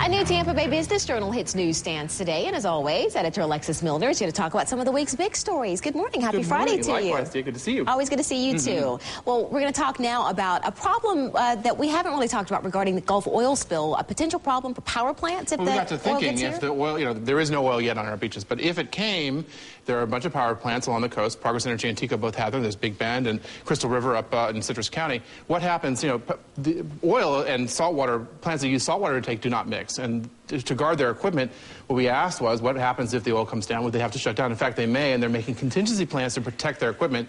A new Tampa Bay Business Journal hits newsstands today, and as always, editor Alexis Milner is here to talk about some of the week's big stories. Good morning. Happy Friday to you. Likewise, good to see you. Always good to see you, too. Well, we're going to talk now about a problem that we haven't really talked about regarding the Gulf oil spill, a potential problem for power plants if we got to thinking, if the oil, there is no oil yet on our beaches, but if it came, there are a bunch of power plants along the coast. Progress Energy and TECO both have them. There's Big Bend and Crystal River up in Citrus County. What happens, the oil and saltwater, plants that use saltwater intake do not mix. And to guard their equipment, what we asked was, what happens if the oil comes down? Would they have to shut down? In fact, they may, and they're making contingency plans to protect their equipment.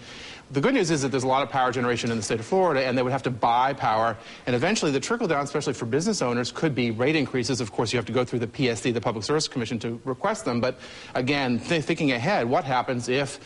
The good news is that there's a lot of power generation in the state of Florida, and they would have to buy power. And eventually, the trickle-down, especially for business owners, could be rate increases. Of course, you have to go through the PSD, the Public Service Commission, to request them. But again, thinking ahead, what happens if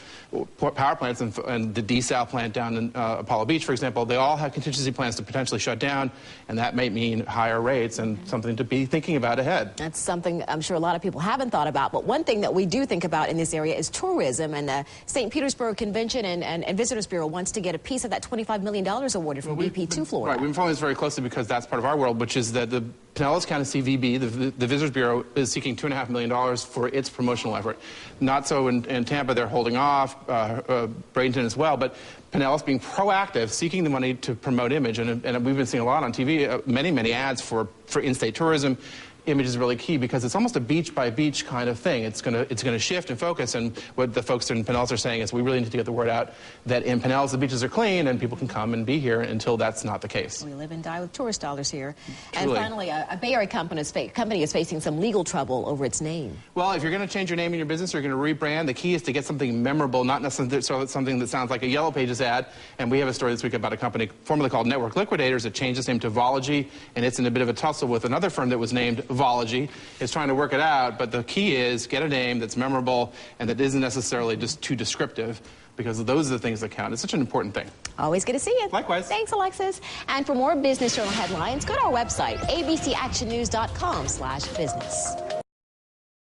power plants and the desal plant down in Apollo Beach, for example, they all have contingency plans to potentially shut down, and that may mean higher rates and something to be thinking about ahead. That's something I'm sure a lot of people haven't thought about. But one thing that we do think about in this area is tourism. And the St. Petersburg Convention and Visitors Bureau wants to get a piece of that $25 million awarded from BP to Florida. Right, we've been following this very closely because that's part of our world, which is that the Pinellas County CVB, the Visitors Bureau, is seeking $2.5 million for its promotional effort. Not so in Tampa, they're holding off, Bradenton as well, but Pinellas being proactive, seeking the money to promote image. And we've been seeing a lot on TV, many ads for in-state tourism. Image is really key because it's almost a beach-by-beach kind of thing. It's going to shift and focus, and what the folks in Pinellas are saying is we really need to get the word out that in Pinellas the beaches are clean and people can come and be here until that's not the case. We live and die with tourist dollars here. Truly. And finally, a Bay Area company is facing some legal trouble over its name. Well, if you're going to change your name in your business or you're going to rebrand, the key is to get something memorable, not necessarily something that sounds like a Yellow Pages ad. And we have a story this week about a company formerly called Network Liquidators that changed its name to Vology, and it's in a bit of a tussle with another firm that was named Vology. It's trying to work it out, but the key is get a name that's memorable and that isn't necessarily just too descriptive, because those are the things that count. It's such an important thing. Always good to see you. Likewise. Thanks, Alexis. And for more Business Journal headlines, go to our website, abcactionnews.com/business.